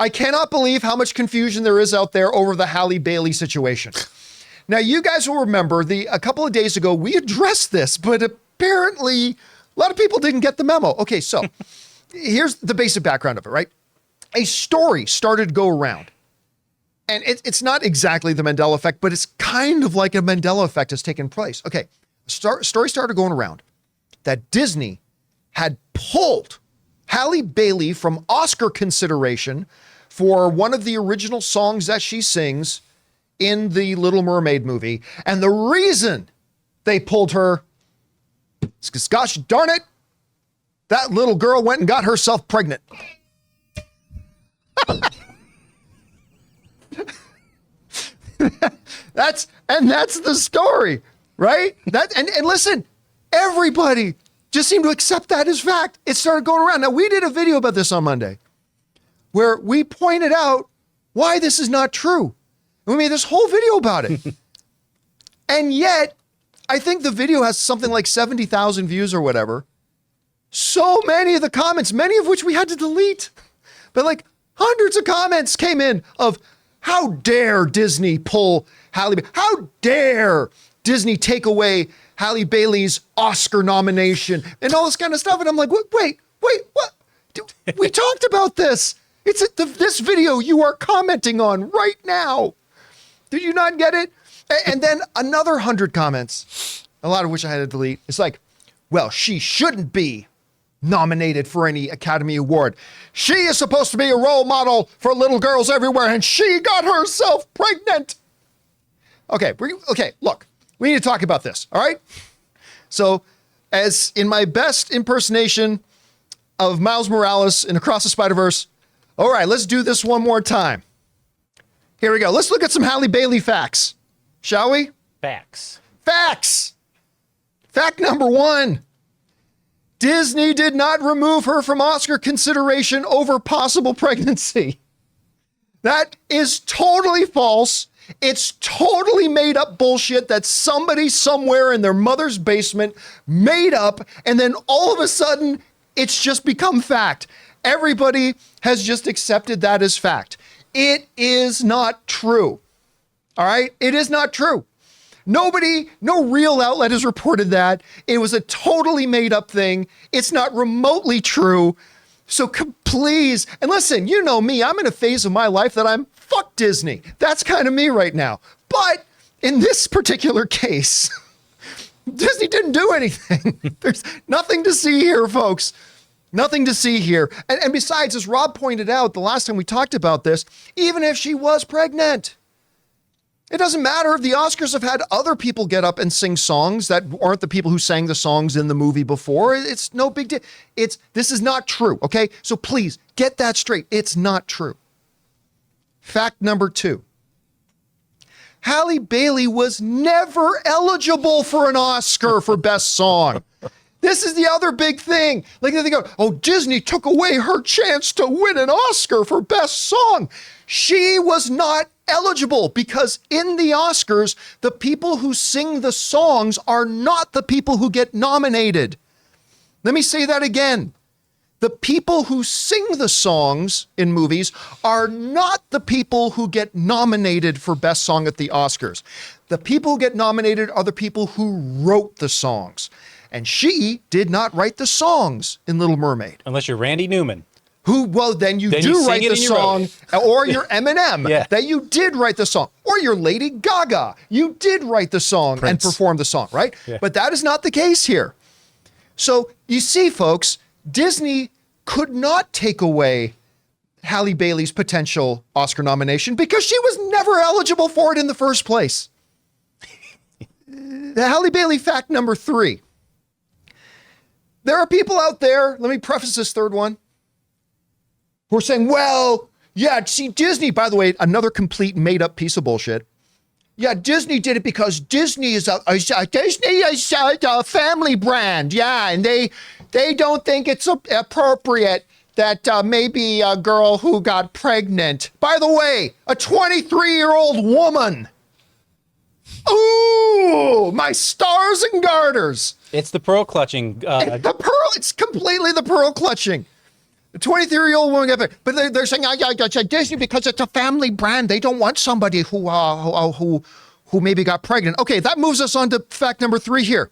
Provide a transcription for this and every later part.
I cannot believe how much confusion there is out there over the Halle Bailey situation. Now, you guys will remember a couple of days ago, we addressed this, but apparently a lot of people didn't get the memo. Okay, so here's the basic background of it, right? A story started to go around. And it's not exactly the Mandela effect, but it's kind of like a Mandela effect has taken place. Okay, story started going around that Disney had pulled Halle Bailey from Oscar consideration for one of the original songs that she sings in the Little Mermaid movie. And the reason they pulled her is because, gosh darn it, that little girl went and got herself pregnant. That's the story, right? And listen, everybody just seemed to accept that as fact. It started going around. Now, we did a video about this on Monday where we pointed out why this is not true. We made this whole video about it. And yet, I think the video has something like 70,000 views or whatever. So many of the comments, many of which we had to delete, but like hundreds of comments came in of, how dare Disney pull Halle Bailey? How dare Disney take away Halle Bailey's Oscar nomination and all this kind of stuff? And I'm like, wait, what? We talked about this. It's this video you are commenting on right now. Did you not get it? And then another 100 comments, a lot of which I had to delete. It's like, well, she shouldn't be nominated for any Academy Award. She is supposed to be a role model for little girls everywhere, and she got herself pregnant. Okay, look, we need to talk about this, all right? So, as in my best impersonation of Miles Morales in Across the Spider-Verse, all right, let's do this one more time. Here we go. Let's look at some Halle Bailey facts, shall we? Facts. Fact number 1. Disney did not remove her from Oscar consideration over possible pregnancy. That is totally false. It's totally made up bullshit that somebody somewhere in their mother's basement made up, and then all of a sudden, it's just become fact. Everybody has just accepted that as fact. It is not true. All right? It is not true. No real outlet has reported that. It was a totally made up thing. It's not remotely true. So please, and listen, you know me, I'm in a phase of my life that I'm fuck Disney. That's kind of me right now. But in this particular case, Disney didn't do anything. There's nothing to see here, folks. Nothing to see here. And besides, as Rob pointed out the last time we talked about this, even if she was pregnant, it doesn't matter if the Oscars have had other people get up and sing songs that aren't the people who sang the songs in the movie before. It's no big deal. This is not true, okay? So please, get that straight. It's not true. Fact number 2. Halle Bailey was never eligible for an Oscar for Best Song. This is the other big thing. Like they go, oh, Disney took away her chance to win an Oscar for Best Song. She was not eligible because in the Oscars, the people who sing the songs are not the people who get nominated. Let me say that again. The people who sing the songs in movies are not the people who get nominated for Best Song at the Oscars. The people who get nominated are the people who wrote the songs. And she did not write the songs in Little Mermaid. Unless you're Randy Newman. Then you do write the song, or you're Eminem, yeah. that you did write the song, or you're Lady Gaga, you did write the song Prince. and perform the song, right? Yeah. But that is not the case here. So you see, folks, Disney could not take away Halle Bailey's potential Oscar nomination because she was never eligible for it in the first place. The Halle Bailey fact number 3. There are people out there, let me preface this third one, who are saying, well, yeah, see, Disney, by the way, another complete made-up piece of bullshit. Yeah, Disney did it because Disney is a family brand. Yeah, and they don't think it's appropriate that maybe a girl who got pregnant. By the way, a 23-year-old woman. Ooh, my stars and garters. It's the pearl clutching. It's completely the pearl clutching. A 23-year-old woman got pregnant. But they're saying, Disney, because it's a family brand. They don't want somebody who maybe got pregnant. Okay, that moves us on to fact number 3 here.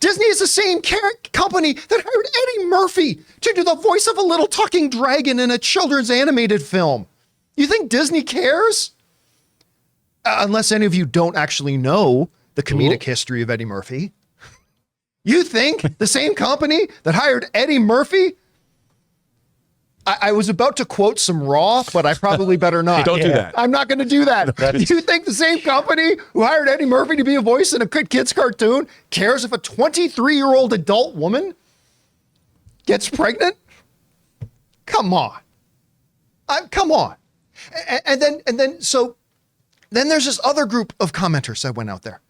Disney is the same company that hired Eddie Murphy to do the voice of a little talking dragon in a children's animated film. You think Disney cares? Unless any of you don't actually know the comedic history of Eddie Murphy. You think the same company that hired Eddie Murphy? I was about to quote some Raw, but I probably better not. Hey, don't do that. I'm not going to do that. Do you think the same company who hired Eddie Murphy to be a voice in a kid's cartoon cares if a 23-year-old adult woman gets pregnant? Come on. Come on. And then there's this other group of commenters that went out there.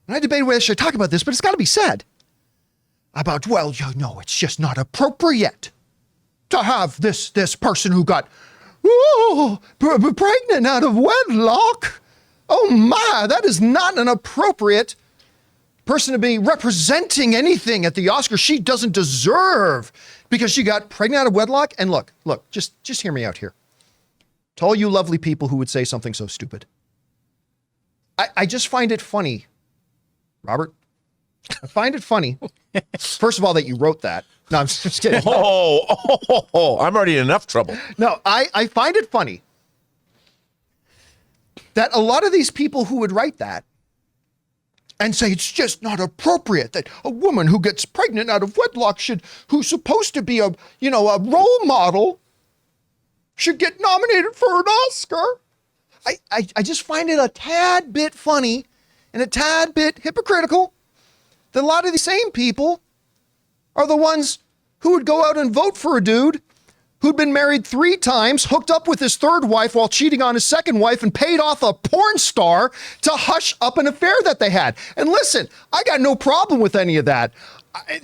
And I debated whether I should talk about this, but it's got to be said. About, well, it's just not appropriate to have this person who got pregnant out of wedlock. Oh my, that is not an appropriate person to be representing anything at the Oscars. She doesn't deserve because she got pregnant out of wedlock. And look, just hear me out here. To all you lovely people who would say something so stupid. I just find it funny, Robert. I find it funny. First of all, that you wrote that. No, I'm just kidding. I'm already in enough trouble. No, I find it funny that a lot of these people who would write that and say it's just not appropriate that a woman who gets pregnant out of wedlock who's supposed to be a role model should get nominated for an Oscar. I just find it a tad bit funny and a tad bit hypocritical that a lot of the same people are the ones who would go out and vote for a dude who'd been married 3 times, hooked up with his 3rd wife while cheating on his 2nd wife, and paid off a porn star to hush up an affair that they had. And listen, I got no problem with any of that.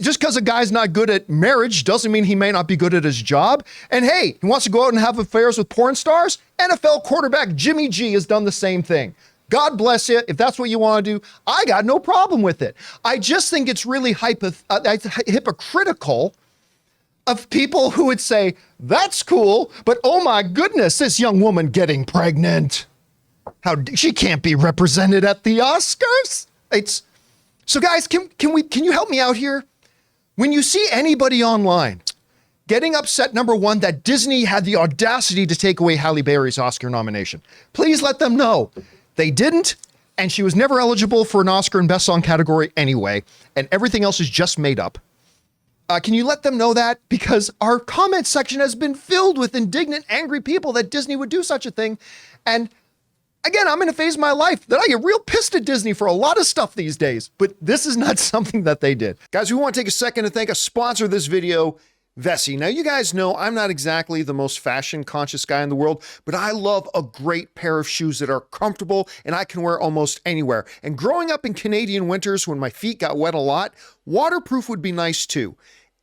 Just because a guy's not good at marriage doesn't mean he may not be good at his job. And hey, he wants to go out and have affairs with porn stars? NFL quarterback Jimmy G has done the same thing. God bless you. If that's what you want to do, I got no problem with it. I just think it's really hypocritical of people who would say, that's cool, but oh my goodness, this young woman getting pregnant. She can't be represented at the Oscars? So guys, can you help me out here? When you see anybody online getting upset, number one, that Disney had the audacity to take away Halle Bailey's Oscar nomination, please let them know. They didn't, and she was never eligible for an Oscar in Best Song category anyway, and everything else is just made up. Can you let them know that? Because our comment section has been filled with indignant, angry people that Disney would do such a thing. And again, I'm in a phase of my life that I get real pissed at Disney for a lot of stuff these days, but this is not something that they did. Guys, we want to take a second to thank a sponsor of this video, Vessi. Now, you guys know I'm not exactly the most fashion conscious guy in the world, but I love a great pair of shoes that are comfortable and I can wear almost anywhere. And growing up in Canadian winters when my feet got wet a lot, waterproof would be nice too.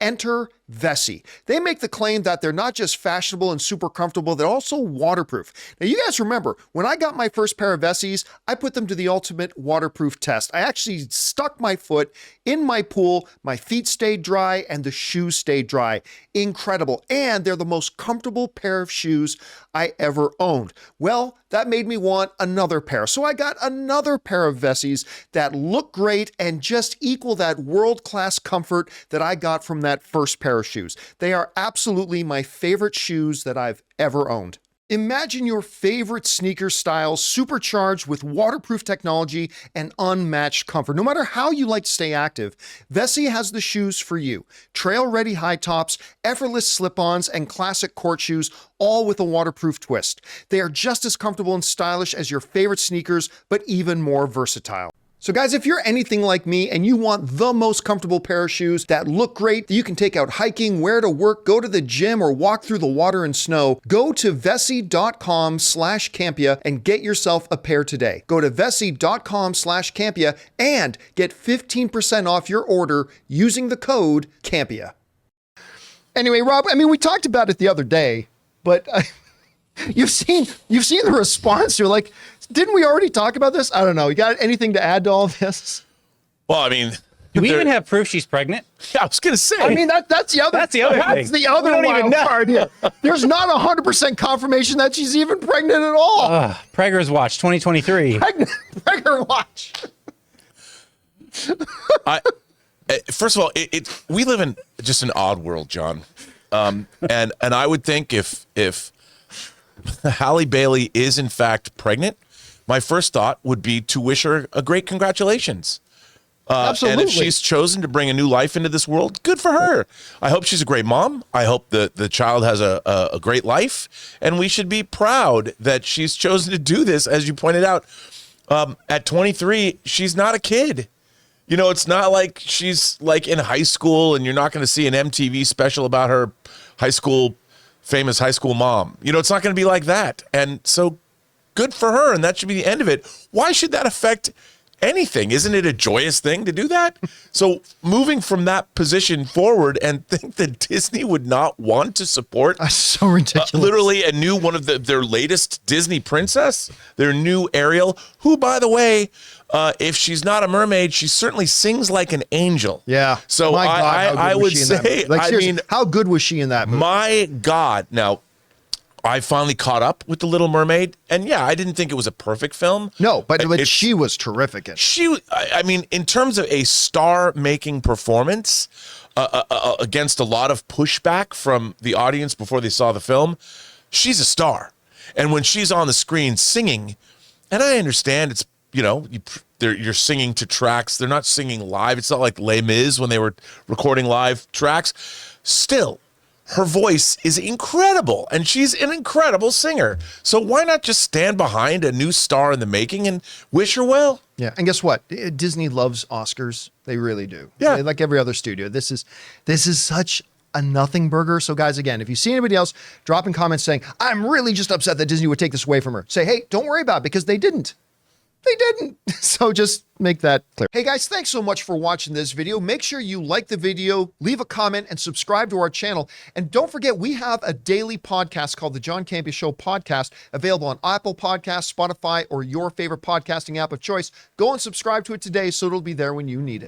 Enter Vessi. They make the claim that they're not just fashionable and super comfortable, they're also waterproof. Now, you guys remember, when I got my first pair of Vessis, I put them to the ultimate waterproof test. I actually stuck my foot in my pool, my feet stayed dry, and the shoes stayed dry. Incredible. And they're the most comfortable pair of shoes I ever owned. Well, that made me want another pair. So I got another pair of Vessis that look great and just equal that world-class comfort that I got from that first pair of shoes. They are absolutely my favorite shoes that I've ever owned. Imagine your favorite sneaker style supercharged with waterproof technology and unmatched comfort. No matter how you like to stay active, Vessi has the shoes for you. Trail-ready high tops, effortless slip-ons, and classic court shoes, all with a waterproof twist. They are just as comfortable and stylish as your favorite sneakers, but even more versatile. So guys, if you're anything like me and you want the most comfortable pair of shoes that look great, that you can take out hiking, wear to work, go to the gym, or walk through the water and snow, go to vessi.com/Campea and get yourself a pair today. Go to vessi.com/Campea and get 15% off your order using the code Campea. Anyway, Rob, I mean, we talked about it the other day, but you've seen the response. You're like, didn't we already talk about this? I don't know. You got anything to add to all of this? Well, I mean, Do we even have proof she's pregnant? I was going to say. I mean, that's the other. That's the other That's thing. the other We don't even wild know. card here. There's not 100% confirmation that she's even pregnant at all. Preggers Watch 2023. Pregger watch. First of all, we live in just an odd world, John. And I would think if Halle Bailey is in fact pregnant, my first thought would be to wish her a great congratulations. Absolutely. And if she's chosen to bring a new life into this world, good for her. I hope she's a great mom. I hope the child has a great life. And we should be proud that she's chosen to do this. As you pointed out, at 23, she's not a kid. You know, it's not like she's like in high school and you're not going to see an MTV special about her famous high school mom. You know, it's not going to be like that. And so good for her. And that should be the end of it. Why should that affect anything? Isn't it a joyous thing to do that? So moving from that position forward and think that Disney would not want to support That's so ridiculous. literally a new one of their latest Disney princess, their new Ariel, who, by the way, if she's not a mermaid, she certainly sings like an angel. Yeah. So My God, how good I was would she in that say, movie? Like, I seriously, mean, how good was she in that movie? my God. Now, I finally caught up with The Little Mermaid, and yeah, I didn't think it was a perfect film. No, but she was terrific in it. I mean, in terms of a star-making performance against a lot of pushback from the audience before they saw the film, she's a star. And when she's on the screen singing, and I understand it's, you know, you're singing to tracks. They're not singing live. It's not like Les Mis when they were recording live tracks. Still, her voice is incredible, and she's an incredible singer. So why not just stand behind a new star in the making and wish her well? Yeah, and guess what? Disney loves Oscars. They really do. Yeah. Like every other studio. This is such a nothing burger. So guys, again, if you see anybody else drop in comments saying, I'm really just upset that Disney would take this away from her, say, hey, don't worry about it because they didn't. They didn't. So just make that clear. Hey guys, thanks so much for watching this video. Make sure you like the video, leave a comment, and subscribe to our channel. And don't forget, we have a daily podcast called the John Campea Show podcast, available on Apple Podcasts, Spotify, or your favorite podcasting app of choice. Go and subscribe to it today so it'll be there when you need it.